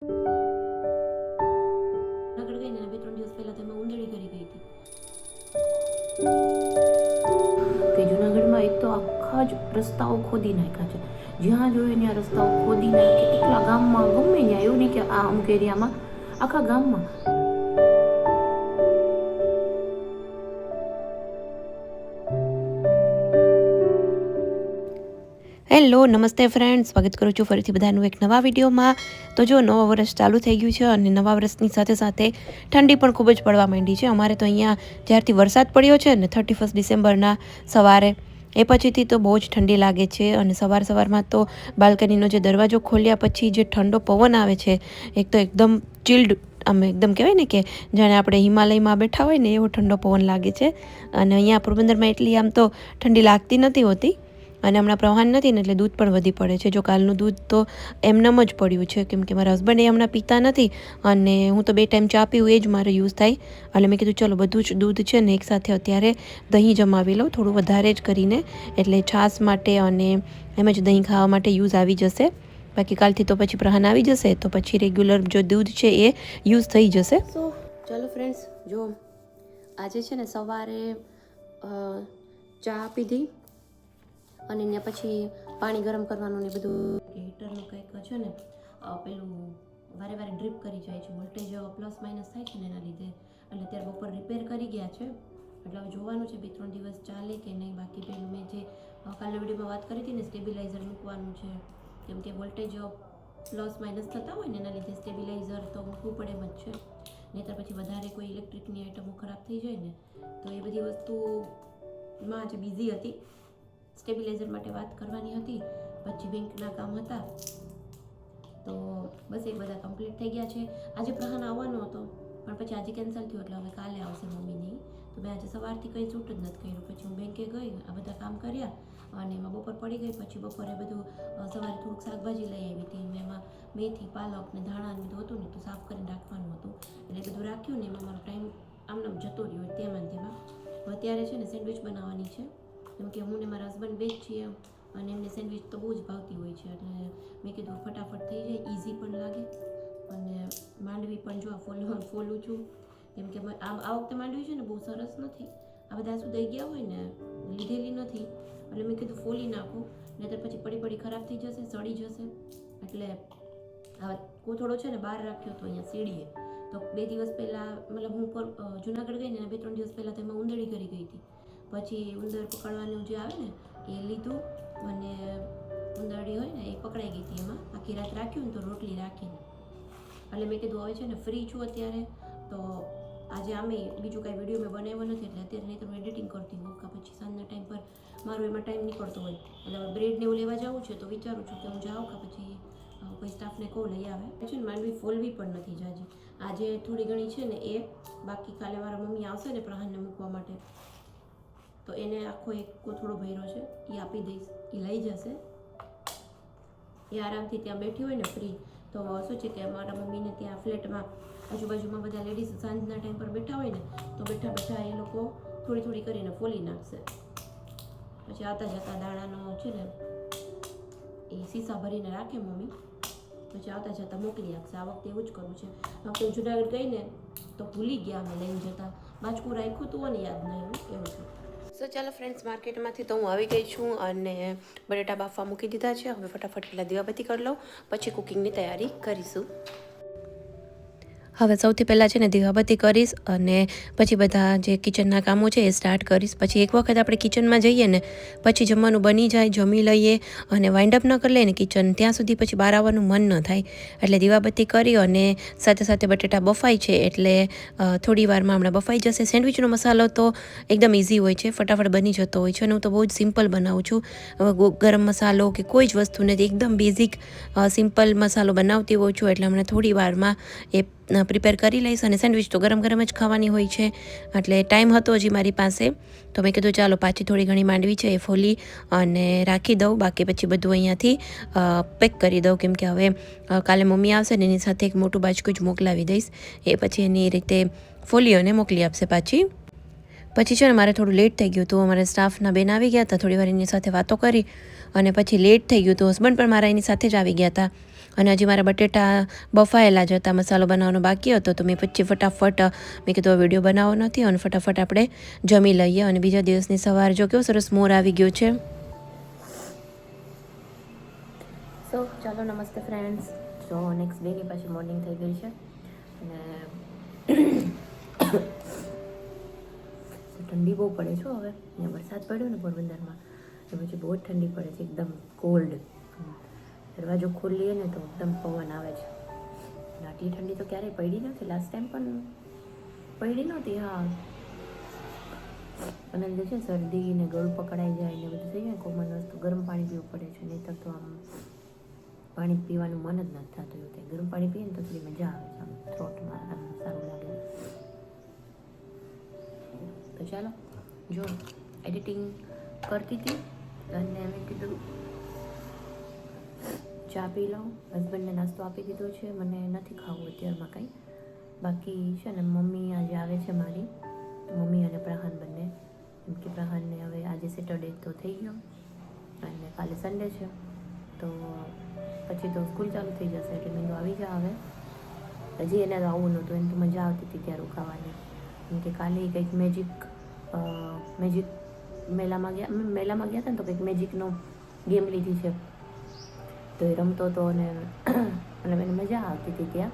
આગળ ગઈ ને 2-3 દિવસ પહેલા તો એમાં ઉંદેડી કરી ગઈ હતી કે જૂનાગઢમાં એક તો આખા જ રસ્તાઓ ખોદી નાખ્યા છે. જ્યાં જોઈએ ત્યાં રસ્તાઓ ખોદી નાખે. એટલા ગામમાં ગમે ત્યાં, એવું નહીં કે આ અમુક એરિયામાં, આખા ગામમાં. હેલો, નમસ્તે ફ્રેન્ડ્સ, સ્વાગત કરું છું ફરીથી બધાનું એક નવા વિડીયોમાં. તો જો નવા વર્ષ ચાલુ થઈ ગયું છે અને નવા વર્ષની સાથે સાથે ઠંડી પણ ખૂબ જ પડવા માંડી છે. અમારે તો અહીંયા જ્યારથી વરસાદ પડ્યો છે ને 31 ડિસેમ્બરના સવારે, એ પછીથી તો બહુ જ ઠંડી લાગે છે. અને સવારમાં તો બાલ્કનીનો જે દરવાજો ખોલ્યા પછી જે ઠંડો પવન આવે છે, એક તો એકદમ ચિલ્ડ, આમ એકદમ કહેવાય ને કે જાણે આપણે હિમાલયમાં બેઠા હોય ને એવો ઠંડો પવન લાગે છે. અને અહીંયા પોરબંદરમાં એટલી આમ તો ઠંડી લાગતી નથી હોતી. અને હમણાં પ્રવાહન નથી ને એટલે દૂધ પણ વધી પડે છે. જો કાલનું દૂધ તો એમનેમ જ પડ્યું છે, કેમ કે મારા હસબન્ડ એ હમણાં પીતા નથી અને હું તો 2 ટાઈમ ચા પીવું, એ જ મારે યુઝ થાય. એટલે મેં કીધું ચલો બધું જ દૂધ છે ને એકસાથે અત્યારે દહીં જમાવી લઉં, થોડું વધારે જ કરીને, એટલે છાશ માટે અને એમ જ દહીં ખાવા માટે યુઝ આવી જશે. બાકી કાલથી તો પછી પ્રહાન આવી જશે તો પછી રેગ્યુલર જો દૂધ છે એ યુઝ થઈ જશે. સો ચાલો ફ્રેન્ડ્સ, જો આજે છે ને સવારે ચા પીધી અને ને પછી પાણી ગરમ કરવાનું ને બધું, કે હીટરનું કંઈક છે ને પેલું વારે ડ્રીપ કરી જાય છે, વોલ્ટેજ પ્લસ માઇનસ થાય છે ને એના લીધે. એટલે ત્યારે બપોર રિપેર કરી ગયા છે. એટલે હવે જોવાનું છે 2-3 દિવસ ચાલે કે નહીં. બાકી પેલું મેં જે કાલના વિડીયોમાં વાત કરી હતી ને, સ્ટેબિલાઇઝર મૂકવાનું છે, કેમ કે વોલ્ટેજ પ્લસ માઇનસ થતા હોય ને એના લીધે સ્ટેબિલાઇઝર તો મૂકવું પડે એમ જ છે. નહીંતર પછી વધારે કોઈ ઇલેક્ટ્રિકની આઇટમો ખરાબ થઈ જાય ને, તો એ બધી વસ્તુમાં આજે બિઝી હતી. સ્ટેબિલાઇઝર માટે વાત કરવાની હતી, પછી બેંકના કામ હતા, તો બસ એ બધા કમ્પ્લીટ થઈ ગયા છે. આજે પ્રહાન આવવાનો હતો પણ પછી આજે કેન્સલ થયું, એટલે હવે કાલે આવશે મમ્મીની. તો મેં આજે સવારથી કંઈ શૂટ જ નથી કર્યું. પછી હું બેંકે ગઈ, આ બધા કામ કર્યા અને એમાં બપોર પડી ગઈ. પછી બપોરે બધું સવારે થોડુંક શાકભાજી લઈ આવી હતી, એમાં મેથી, પાલક ને ધાણા ને બધું હતું ને, તો સાફ કરીને રાખવાનું હતું. એટલે બધું રાખ્યું ને એમાં મારો ટાઈમ આમ જતો રહ્યો તેમાં. અત્યારે છે ને સેન્ડવિચ બનાવવાની છે, કેમ કે હું ને મારા હસબન્ડ બે જ છીએ અને એમને સેન્ડવિચ તો બહુ જ ભાવતી હોય છે. એટલે મેં કીધું ફટાફટ થઈ જાય, ઇઝી પણ લાગે અને માંડવી પણ જો ફોલું છું, કેમ કે આ વખતે માંડવી છે ને બહુ સરસ નથી. આ બધા શું દઈ ગયા હોય ને, લીધેલી નથી, એટલે મેં કીધું ફોલી નાખું, નહીંતર પછી પડી ખરાબ થઈ જશે, સડી જશે. એટલે હવે કોથળો છે ને બહાર રાખ્યો હતો અહીંયા સીડીએ. તો 2 દિવસ પહેલાં, મતલબ હું જૂનાગઢ ગઈ ને 2-3 દિવસ પહેલાં તો એમાં ઉંદેડી કરી ગઈ હતી. પછી ઉંદર પકડવાનું જે આવે ને એ લીધું અને ઉંદરડી હોય ને એ પકડાઈ ગઈ હતી. એમાં આખી રાત રાખ્યું ને તો રોટલી રાખીને. એટલે મેં કીધું હવે છે ને ફ્રી છું અત્યારે, તો આજે આમે બીજું કાંઈ વિડીયો મેં બનાવ્યો નથી, એટલે અત્યારે નહીં તો હું એડિટિંગ કરતી હોઉં, કે પછી સાંજના ટાઈમ પર મારો એમાં ટાઈમ નીકળતો હોય. એટલે હવે બ્રેડને એવું લેવા જવું છે તો વિચારું છું કે હું જાઉં, કે પછી કોઈ સ્ટાફને કહું લઈ આવે. છે ને માંડવી ફોલવી પણ નથી જાજી. આજે થોડી ઘણી છે ને એ, બાકી કાલે મારા મમ્મી આવશે ને પ્રહાનને મૂકવા માટે, તો એને આખો એક કોથળો ભર્યો છે, એ આપી દઈશ, એ લઈ જશે. એ આરામથી ત્યાં બેઠી હોય ને ફ્રી, તો શું છે કે મારા મમ્મીને ત્યાં ફ્લેટમાં આજુબાજુમાં બધા લેડીઝ સાંજના ટાઈમ પર બેઠા હોય ને, તો બેઠા એ લોકો થોડી કરીને ફોલી નાખશે. પછી આવતા જતા દાણાનો છે ને એ સીસા ભરીને રાખે મમ્મી, પછી આવતા જતા મોકલી આપશે. આ વખતે એવું જ કરવું છે. આ વખતે હું જુનાગઢ ગઈ ને તો ભૂલી ગયા અમે લઈને જતા, બાજકું રાખ્યું હતું અને યાદ નહીં એવું છે. સો ચાલો ફ્રેન્ડ્સ, માર્કેટમાંથી તો હું આવી ગઈ છું અને બટેટા બાફવા મૂકી દીધા છે. હવે ફટાફટ પહેલાં દીવાબત્તી કરી લઉં, પછી કુકિંગની તૈયારી કરીશું. હવે સૌથી પહેલાં છે ને દીવાબત્તી કરીશ અને પછી બધા જે કિચનના કામો છે એ સ્ટાર્ટ કરીશ. પછી એક વખત આપણે કિચનમાં જઈએ ને પછી જમવાનું બની જાય, જમી લઈએ અને વાઇન્ડ અપ ન કરી લઈએ ને કિચન, ત્યાં સુધી પછી બહાર આવવાનું મન ન થાય. એટલે દીવાબત્તી કરી અને સાથે બટેટા બફાય છે, એટલે થોડી વારમાં હમણાં બફાઈ જશે. સેન્ડવિચનો મસાલો તો એકદમ ઇઝી હોય છે, ફટાફટ બની જતો હોય છે અને હું તો બહુ જ સિમ્પલ બનાવું છું. ગરમ મસાલો કે કોઈ જ વસ્તુ નથી, એકદમ બેઝિક સિમ્પલ મસાલો બનાવતી હોઉં છું. એટલે હમણાં થોડી વારમાં એ પ્રિપેર કરી લઈશ. અને સેન્ડવિચ તો ગરમ જ ખાવાની હોય છે, એટલે ટાઈમ હતો હજી મારી પાસે, તો મેં કીધું ચાલો પાછી થોડી ઘણી માંડવી છે એ ફોલી અને રાખી દઉં. બાકી પછી બધું અહીંયાથી પેક કરી દઉં, કેમ કે હવે કાલે મમ્મી આવશે ને એની સાથે એક મોટું બાજકું જ મોકલાવી દઈશ. એ પછી એની રીતે ફોલી અને મોકલી આપશે પાછી. પછી છે ને મારે થોડું લેટ થઈ ગયું હતું. અમારા સ્ટાફના બેન આવી ગયા હતા, થોડી વાર એની સાથે વાતો કરી અને પછી લેટ થઈ ગયું હતું. હસબન્ડ પણ મારા એની સાથે જ આવી ગયા હતા. અને હજી મારા બટેટા બફાયેલા જ હતા, મસાલો બનાવવાનો બાકી હતો, તો મેં પછી ફટાફટ મેં કીધું વિડીયો બનાવવો નથી અને ફટાફટ આપણે જમી લઈએ. અને બીજા દિવસની સવાર જો કેવો સરસ મોર આવી ગયો છે. સો ચાલો નમસ્તે ફ્રેન્ડ્સ. જો નેક્સ્ટ ડેની પાછી મોર્નિંગ થઈ ગઈ છે અને ઠંડી બહુ પડે છે હવે. અહીંયા વરસાદ પડ્યો ને પોરબંદરમાં તો પછી બહુ જ ઠંડી પડે છે, એકદમ કોલ્ડ. દરવાજો ખોલીએ ને તો એકદમ પવન આવે છે. આટલી ઠંડી તો ક્યારેય પડી નથી, લાસ્ટ ટાઈમ પણ પડી નહોતી. હા, અને જે છે શરદી ને ગળું પકડાઈ જાય ને બધું થઈ જાય, કોમન વસ્તુ ગરમ પાણી પીવું પડે છે, નહીંતર તો આમ પાણી પીવાનું મન જ નથી થતું. એવું ગરમ પાણી પીએ ને તો થોડી મજા આવે છે, આમ થ્રોટમાં આમ સારું લાગે. તો ચાલો જો એડિટિંગ કરતી હતી અને મેં કીધું ચા પી લઉં. હસબન્ડને નાસ્તો આપી દીધો છે, મને નથી ખાવું અત્યારમાં કંઈ. બાકી છે ને મમ્મી આજે આવે છે મારી, મમ્મી અને પ્રહાન બંને. કેમ કે પ્રહાનને હવે આજે સેટરડે તો થઈ ગયો અને કાલે સન્ડે છે, તો પછી તો સ્કૂલ ચાલુ થઈ જશે, એટલે મેં આવી જા હવે. હજી એને આવવું નહોતું, એને તો મજા આવતી હતી ત્યાં રોકાવાની. કેમ કે કાલે કંઈક મેજિક મેલામાં ગયા હતા ને, તો કંઈક મેજિકનો ગેમ લીધી છે, તો એ રમતો હતો અને એને મજા આવતી હતી ત્યાં.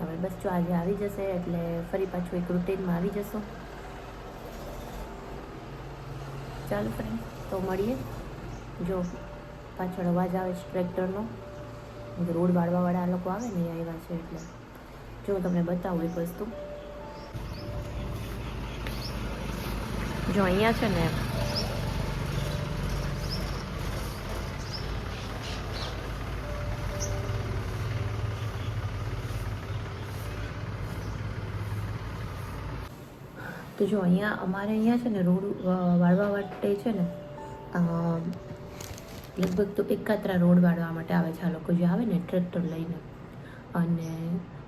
હવે બસ જો આજે આવી જશે એટલે ફરી પાછું એક રૂટીનમાં આવી જશો. ચાલો ફ્રેન્ડ, તો મળીએ. જો પાછળ અવાજ આવે છે ટ્રેક્ટરનો, રોડ વાળવાવાળા લોકો આવે ને એ આવ્યા છે, એટલે જો હું તમને બતાવું એક વસ્તુ. જો અહીંયા છે ને તો જો અહીંયા અમારે અહીંયા છે ને રોડ વાળવા માટે છે ને લગભગ તો એકાત્રા રોડ વાળવા માટે આવે છે આ લોકો, જે આવે ને ટ્રેક્ટર લઈને. અને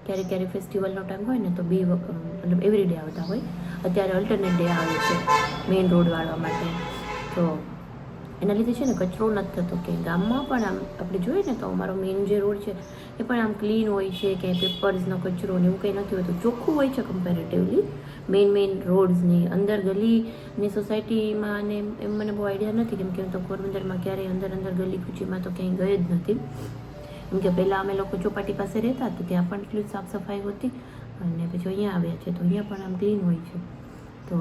ક્યારેક ક્યારેક ફેસ્ટિવલનો ટાઈમ હોય ને તો મતલબ એવરી ડે આવતા હોય. અત્યારે અલ્ટરનેટ ડે આવે છે મેઇન રોડ વાળવા માટે. તો એના લીધે છે ને કચરો નથી થતો. કે ગામમાં પણ આમ આપણે જોઈએ ને તો અમારો મેઇન જે રોડ છે એ પણ આમ ક્લીન હોય છે, કે પેપર્સનો કચરો ને એવું કંઈ નથી હોતું, ચોખ્ખું હોય છે કમ્પેરેટિવલી મેઇન રોડ્સની. અંદર ગલીની સોસાયટીમાં ને એમ મને બહુ આઈડિયા નથી, કેમ કે હું તો પોરબંદરમાં ક્યારેય અંદર ગલી કૂચીમાં તો ક્યાંય ગઈ જ નથી. કેમ કે પહેલાં અમે લોકો ચોપાટી પાસે રહેતા તો ત્યાં પણ એટલી સાફ સફાઈ હોતી, અને પછી અહીંયા આવ્યા છે તો અહીંયા પણ આમ ક્લીન હોય છે. તો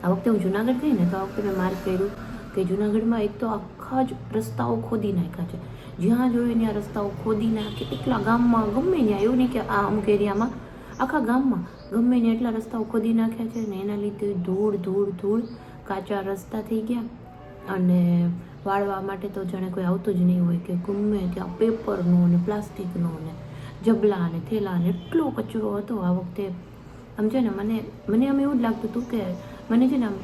આ વખતે હું જુનાગઢ ગઈ ને તો આ વખતે મેં માર્ક કર્યું કે જુનાગઢમાં એક તો આખા જ રસ્તાઓ ખોદી નાખ્યા છે. જ્યાં જોયું ત્યાં રસ્તાઓ ખોદી નાખે. એટલા ગામમાં ગમે ત્યાં, એવું નહીં કે આ અમુક એરિયામાં, આખા ગામમાં ગમે ત્યાં એટલા રસ્તાઓ ખોદી નાખ્યા છે ને એના લીધે ધૂળ કાચા રસ્તા થઈ ગયા. અને વાળવા માટે તો જાણે કોઈ આવતું જ નહીં હોય, કે ગમે ત્યાં પેપરનો ને પ્લાસ્ટિકનો ને જબલા ને થેલા ને એટલો કચરો હતો આ વખતે. આમ છે ને મને આમ એવું જ લાગતું હતું કે મને છે ને આમ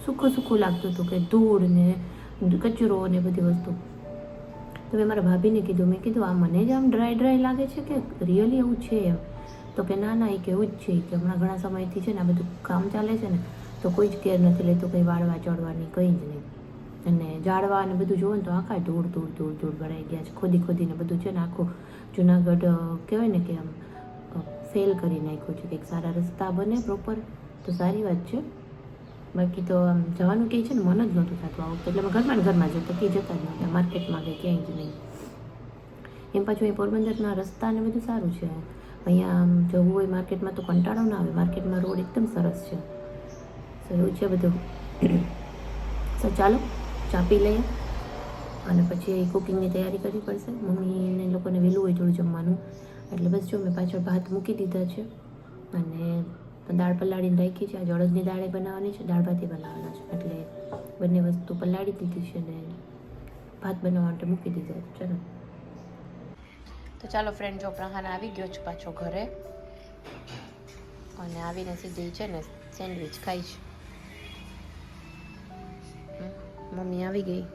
સૂકું લાગતું હતું, કે ધૂળ ને કચરો ને બધી વસ્તુ. તો મેં મારા ભાભીને કીધું, મેં કીધું આ મને જ આમ ડ્રાય લાગે છે કે રિયલી એવું છે એમ? તો કે ના એ કે એવું જ છે, કે હમણાં ઘણા સમયથી છે ને આ બધું કામ ચાલે છે ને તો કોઈ જ કેર નથી લેતું, કંઈ વાળવા ચડવાની કંઈ જ નહીં. અને ઝાડવા અને બધું જોવો ને તો આખા ધૂળ ભરાઈ ગયા છે. ખોદીને બધું છે ને આખું જુનાગઢ કહેવાય ને કે આમ ફેલ કરી નાખ્યું છે. કંઈક સારા રસ્તા બને પ્રોપર તો સારી વાત છે. બાકી તો આમ જવાનું કંઈ છે ને મન જ નહોતું થતું આ વખતે. એટલે અમે ઘરમાં જતા, કંઈ જતા જ નહોતા, માર્કેટમાં કંઈ ક્યાંય જ નહીં. એમ પાછું અહીં પોરબંદરના રસ્તા ને બધું સારું છે. અહીંયા આમ જવું હોય માર્કેટમાં તો કંટાળો ના આવે, માર્કેટમાં રોડ એકદમ સરસ છે. સો એવું છે બધું. સો ચાલો ચા પી લઈએ અને પછી કુકિંગની તૈયારી કરવી પડશે. મમ્મીને લોકોને વહેલું હોય થોડું જમવાનું, એટલે બસ જો મેં પાછળ ભાત મૂકી દીધા છે અને દાળ પલાળીને રાખી છે. આજે અડદની દાળે બનાવવાની છે, દાળ ભાતે બનાવવાના છે, એટલે બંને વસ્તુ પલાળી દીધી છે ને ભાત બનાવવા માટે મૂકી દીધા છે. ચલો તો ચાલો ફ્રેન્ડ, જો પ્રહાન આવી ગયો છે પાછો ઘરે, અને આવીને સીધી છે ને સેન્ડવિચ ખાઈ છે. મમ્મી આવી ગઈ,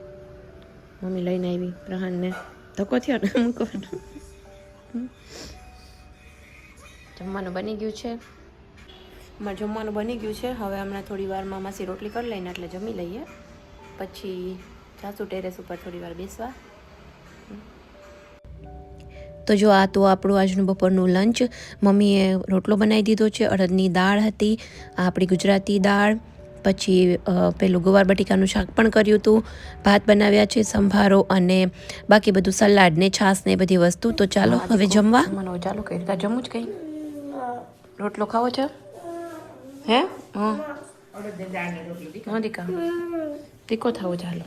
મમ્મી લઈને આવી પ્રહાનને. ધક્કો થયો ને મૂકવાનો. જમવાનું બની ગયું છે, જમવાનું બની ગયું છે. હવે હમણાં થોડી વારમાં માસી રોટલી કરી લઈને એટલે જમી લઈએ, પછી જાશું ટેરેસ ઉપર થોડી વાર બેસવા. તો જો આ તો આપણું આજનું બપોરનું લંચ. મમ્મીએ રોટલો બનાવી દીધો છે, અડદની દાળ હતી, આ આપણી ગુજરાતી દાળ, પછી પેલું ગવાર બટેકાનું શાક પણ કર્યું હતું, ભાત બનાવ્યા છે, સંભારો અને બાકી બધું સલાડ ને છાશ ને બધી વસ્તુ. તો ચાલો હવે જમવા. ચાલો કઈ રીતે જમવું જ કઈ રોટલો ખાવો છે હે? હા દીકા તીખો થવો ચાલો.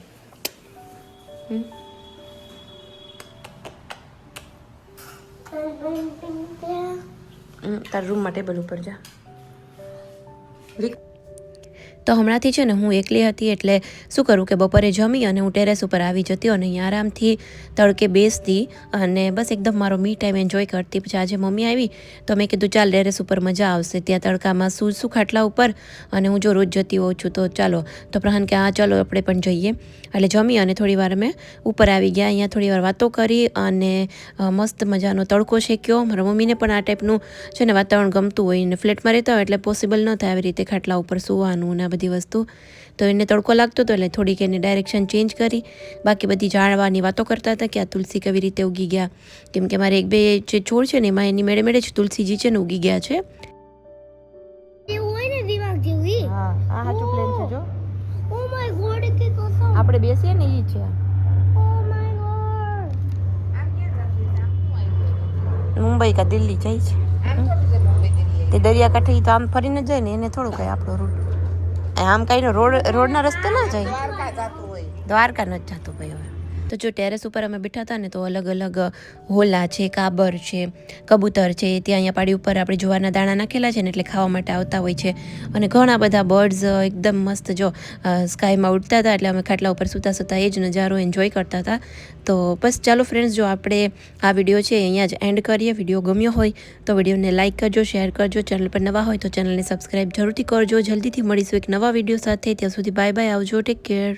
તારા રૂમમાં ટેબલ ઉપર જા. તો હમણાંથી છે ને હું એકલી હતી એટલે શું કરું કે બપોરે જમી અને હું ટેરેસ ઉપર આવી જતી અને અહીંયા આરામથી તડકે બેસતી અને બસ એકદમ મારો મી ટાઈમ એન્જોય કરતી. પછી આજે મમ્મી આવી તો મેં કીધું ચાલ ટેરેસ ઉપર મજા આવશે, ત્યાં તડકામાં શું ખાટલા ઉપર, અને હું જો રોજ જતી હોઉં છું તો ચાલો. તો પ્રહાન કે હા ચાલો આપણે પણ જઈએ. એટલે જમી અને થોડી વાર અમે ઉપર આવી ગયા, અહીંયા થોડી વાર વાતો કરી અને મસ્ત મજાનો તડકો શેક્યો. મારા મમ્મીને પણ આ ટાઈપનું છે ને વાતાવરણ ગમતું હોય ને ફ્લેટમાં રહેતા હોય એટલે પોસિબલ ન થાય આવી રીતે ખાટલા ઉપર સૂવાનું ને બધી વસ્તુ. તો એને તડકો લાગતો હતો એટલે થોડીક એની ડાયરેક્શન ચેન્જ કરી. બાકી બધી ઝાડવાની વાતો કરતા હતા કે આ તુલસી કેવી રીતે ઉગી ગયા, કેમ કે મારે 1-2 જે છોડ છે ને એમાં એની મેળે મેળે જ તુલસીજી છે ને ઉગી ગયા છે. આપણે બેસીએ ને એ છે મુંબઈ કા દિલ્હી જાય છે તે દરિયાકાંઠે. તો આમ ફરીને જાય ને એને થોડું કઈ આપણો રૂટ આમ કઈ રોડના રસ્તે ના જાય, દ્વારકા ન જ જતું ભાઈ. હવે તો જો ટેરેસ ઉપર અમે બેઠા હતા ને તો અલગ અલગ હોલા છે, કાબર છે, કબૂતર છે, ત્યાં અહીંયા પાડી ઉપર આપણે જુવારના દાણા નાખેલા છે ને એટલે ખાવા માટે આવતા હોય છે. અને ઘણા બધા બર્ડ્સ એકદમ મસ્ત જો સ્કાયમાં ઉડતા હતા એટલે અમે ખાટલા ઉપર સૂતા એ જ નજારો એન્જોય કરતા હતા. તો બસ ચાલો ફ્રેન્ડ્સ, જો આપણે આ વિડીયો છે અહીંયા જ એન્ડ કરીએ. વિડીયો ગમ્યો હોય તો વિડીયોને લાઇક કરજો, શેર કરજો, ચેનલ પર નવા હોય તો ચેનલને સબસ્ક્રાઈબ જરૂરથી કરજો. જલ્દીથી મળીશું એક નવા વિડીયો સાથે. ત્યાં સુધી બાય બાય, આવજો, ટેક કેર.